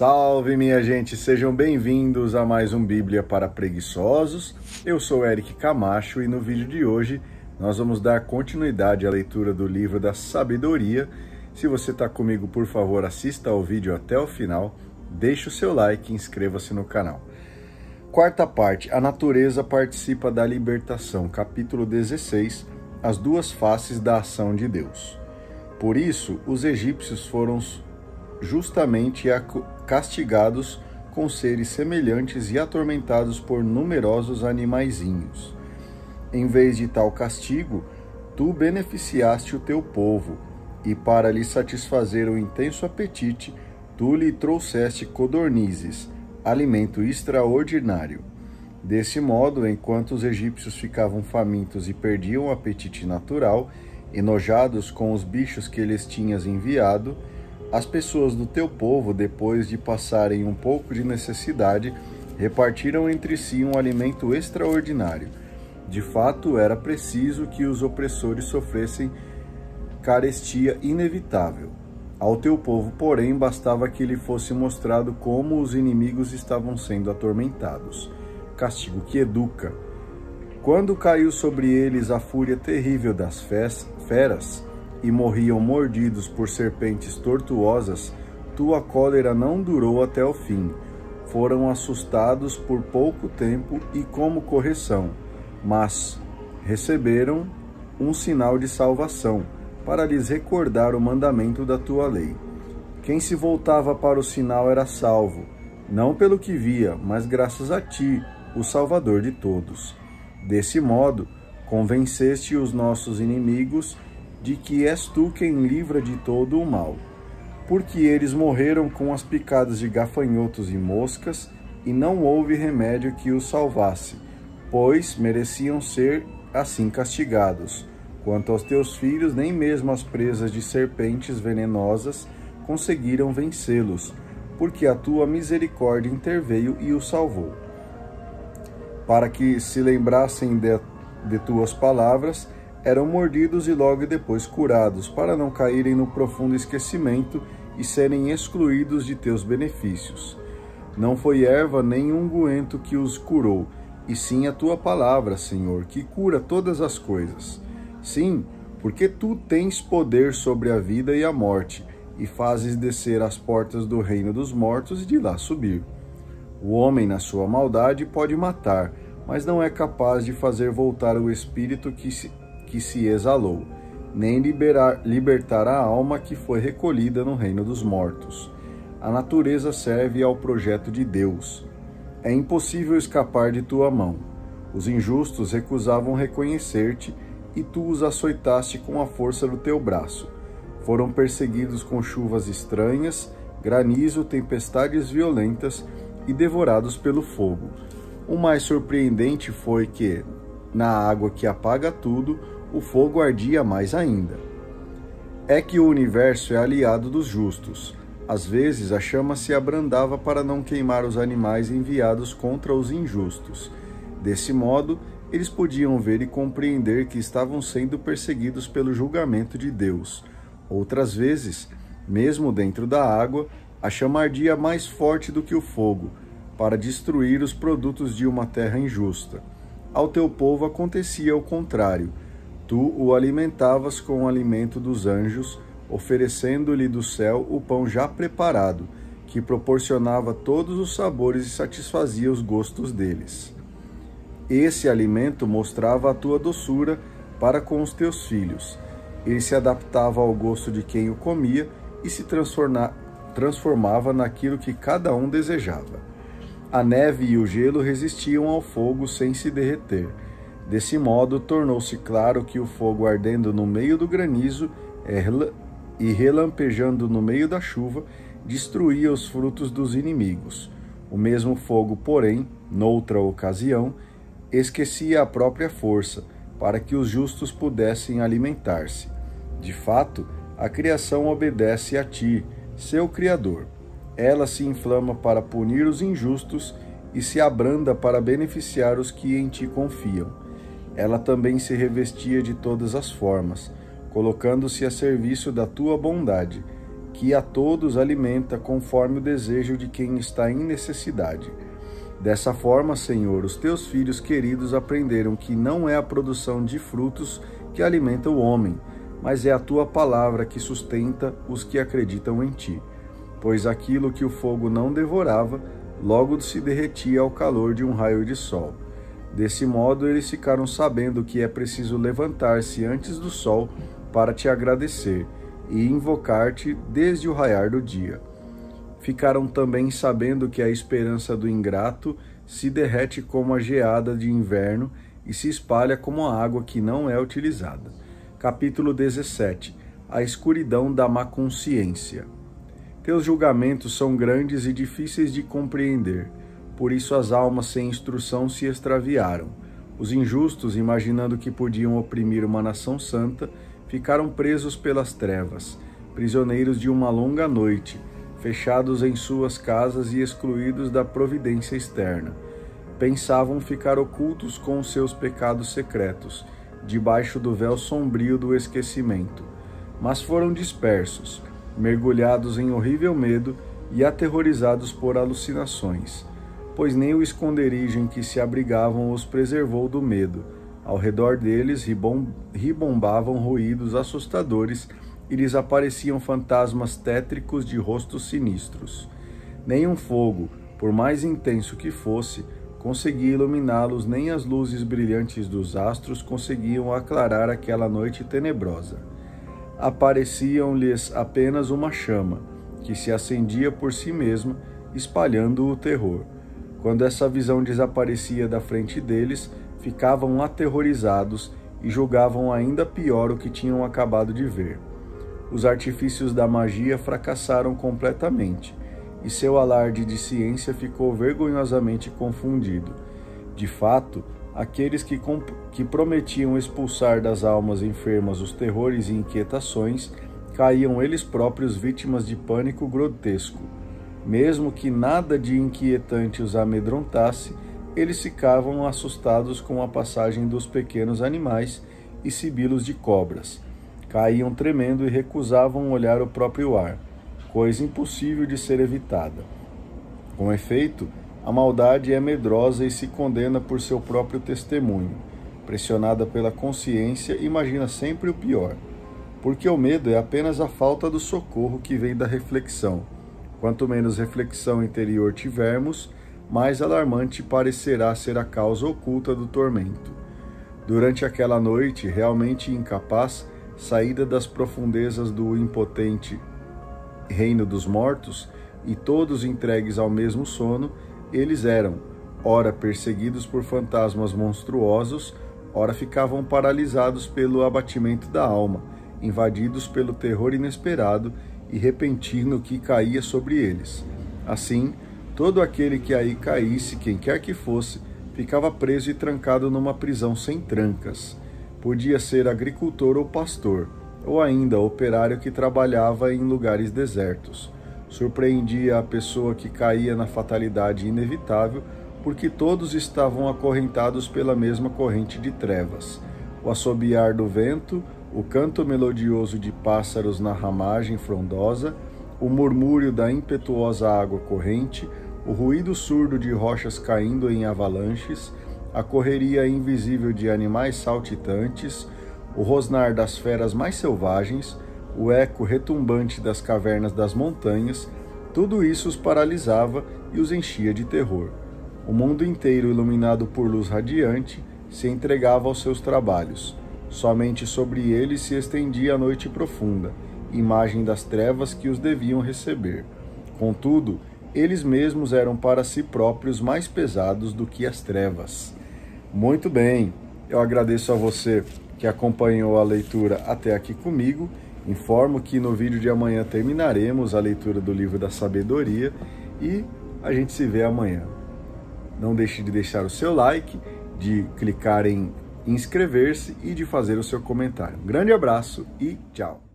Salve, minha gente! Sejam bem-vindos a mais um Bíblia para Preguiçosos. Eu sou Eric Camacho e no vídeo de hoje nós vamos dar continuidade à leitura do livro da Sabedoria. Se você está comigo, por favor, assista ao vídeo até o final, deixe o seu like e inscreva-se no canal. Quarta parte, a natureza participa da libertação, capítulo 16, as duas faces da ação de Deus. Por isso, os egípcios foram justamente castigados com seres semelhantes e atormentados por numerosos animaizinhos. Em vez de tal castigo, tu beneficiaste o teu povo, e para lhe satisfazer o intenso apetite, tu lhe trouxeste codornizes, alimento extraordinário. Desse modo, enquanto os egípcios ficavam famintos e perdiam o apetite natural, enojados com os bichos que lhes tinhas enviado, as pessoas do teu povo, depois de passarem um pouco de necessidade, repartiram entre si um alimento extraordinário. De fato, era preciso que os opressores sofressem carestia inevitável. Ao teu povo, porém, bastava que lhe fosse mostrado como os inimigos estavam sendo atormentados. Castigo que educa. Quando caiu sobre eles a fúria terrível das feras, e morriam mordidos por serpentes tortuosas, tua cólera não durou até o fim. Foram assustados por pouco tempo e como correção, mas receberam um sinal de salvação, para lhes recordar o mandamento da tua lei. Quem se voltava para o sinal era salvo, não pelo que via, mas graças a ti, o Salvador de todos. Desse modo, convenceste os nossos inimigos de que és tu quem livra de todo o mal, porque eles morreram com as picadas de gafanhotos e moscas, e não houve remédio que os salvasse, pois mereciam ser assim castigados. Quanto aos teus filhos, nem mesmo as presas de serpentes venenosas conseguiram vencê-los, porque a tua misericórdia interveio e os salvou. Para que se lembrassem de tuas palavras, eram mordidos e logo depois curados, para não caírem no profundo esquecimento e serem excluídos de teus benefícios. Não foi erva nem unguento que os curou, e sim a tua palavra, Senhor, que cura todas as coisas. Sim, porque tu tens poder sobre a vida e a morte, e fazes descer as portas do reino dos mortos e de lá subir. O homem, na sua maldade, pode matar, mas não é capaz de fazer voltar o espírito que se exalou, nem libertar a alma que foi recolhida no reino dos mortos. A natureza serve ao projeto de Deus. É impossível escapar de tua mão. Os injustos recusavam reconhecer-te, e tu os açoitaste com a força do teu braço. Foram perseguidos com chuvas estranhas, granizo, tempestades violentas e devorados pelo fogo. O mais surpreendente foi que, na água que apaga tudo, o fogo ardia mais ainda. É que o universo é aliado dos justos. Às vezes a chama se abrandava para não queimar os animais enviados contra os injustos. Desse modo, eles podiam ver e compreender que estavam sendo perseguidos pelo julgamento de Deus. Outras vezes, mesmo dentro da água, a chama ardia mais forte do que o fogo, para destruir os produtos de uma terra injusta. Ao teu povo acontecia o contrário. Tu o alimentavas com o alimento dos anjos, oferecendo-lhe do céu o pão já preparado, que proporcionava todos os sabores e satisfazia os gostos deles. Esse alimento mostrava a tua doçura para com os teus filhos. Ele se adaptava ao gosto de quem o comia e se transformava naquilo que cada um desejava. A neve e o gelo resistiam ao fogo sem se derreter. Desse modo, tornou-se claro que o fogo ardendo no meio do granizo e relampejando no meio da chuva destruía os frutos dos inimigos. O mesmo fogo, porém, noutra ocasião, esquecia a própria força, para que os justos pudessem alimentar-se. De fato, a criação obedece a ti, seu Criador. Ela se inflama para punir os injustos e se abranda para beneficiar os que em ti confiam. Ela também se revestia de todas as formas, colocando-se a serviço da tua bondade, que a todos alimenta conforme o desejo de quem está em necessidade. Dessa forma, Senhor, os teus filhos queridos aprenderam que não é a produção de frutos que alimenta o homem, mas é a tua palavra que sustenta os que acreditam em ti. Pois aquilo que o fogo não devorava, logo se derretia ao calor de um raio de sol. Desse modo, eles ficaram sabendo que é preciso levantar-se antes do sol para te agradecer e invocar-te desde o raiar do dia. Ficaram também sabendo que a esperança do ingrato se derrete como a geada de inverno e se espalha como a água que não é utilizada. Capítulo 17. A escuridão da má consciência. Teus julgamentos são grandes e difíceis de compreender, por isso as almas sem instrução se extraviaram. Os injustos, imaginando que podiam oprimir uma nação santa, ficaram presos pelas trevas, prisioneiros de uma longa noite, fechados em suas casas e excluídos da providência externa. Pensavam ficar ocultos com os seus pecados secretos, debaixo do véu sombrio do esquecimento. Mas foram dispersos, mergulhados em horrível medo e aterrorizados por alucinações, pois nem o esconderijo em que se abrigavam os preservou do medo. Ao redor deles ribombavam ruídos assustadores e lhes apareciam fantasmas tétricos de rostos sinistros. Nem um fogo, por mais intenso que fosse, conseguia iluminá-los, nem as luzes brilhantes dos astros conseguiam aclarar aquela noite tenebrosa. Apareciam-lhes apenas uma chama, que se acendia por si mesma, espalhando o terror. Quando essa visão desaparecia da frente deles, ficavam aterrorizados e julgavam ainda pior o que tinham acabado de ver. Os artifícios da magia fracassaram completamente, e seu alarde de ciência ficou vergonhosamente confundido. De fato, aqueles que prometiam expulsar das almas enfermas os terrores e inquietações, caíam eles próprios vítimas de pânico grotesco. Mesmo que nada de inquietante os amedrontasse, eles ficavam assustados com a passagem dos pequenos animais e sibilos de cobras. Caíam tremendo e recusavam olhar o próprio ar, coisa impossível de ser evitada. Com efeito, a maldade é medrosa e se condena por seu próprio testemunho. Pressionada pela consciência, imagina sempre o pior, porque o medo é apenas a falta do socorro que vem da reflexão. Quanto menos reflexão interior tivermos, mais alarmante parecerá ser a causa oculta do tormento. Durante aquela noite, realmente incapaz, saída das profundezas do impotente reino dos mortos, e todos entregues ao mesmo sono, eles eram, ora perseguidos por fantasmas monstruosos, ora ficavam paralisados pelo abatimento da alma, invadidos pelo terror inesperado e repentino que caía sobre eles. Assim, todo aquele que aí caísse, quem quer que fosse, ficava preso e trancado numa prisão sem trancas. Podia ser agricultor ou pastor, ou ainda operário que trabalhava em lugares desertos. Surpreendia a pessoa que caía na fatalidade inevitável, porque todos estavam acorrentados pela mesma corrente de trevas. O assobiar do vento, o canto melodioso de pássaros na ramagem frondosa, o murmúrio da impetuosa água corrente, o ruído surdo de rochas caindo em avalanches, a correria invisível de animais saltitantes, o rosnar das feras mais selvagens, o eco retumbante das cavernas das montanhas, tudo isso os paralisava e os enchia de terror. O mundo inteiro, iluminado por luz radiante, se entregava aos seus trabalhos. Somente sobre eles se estendia a noite profunda, imagem das trevas que os deviam receber. Contudo, eles mesmos eram para si próprios mais pesados do que as trevas. Muito bem, eu agradeço a você que acompanhou a leitura até aqui comigo. Informo que no vídeo de amanhã terminaremos a leitura do livro da sabedoria e a gente se vê amanhã. Não deixe de deixar o seu like, de clicar em inscrever-se e de fazer o seu comentário. Um grande abraço e tchau!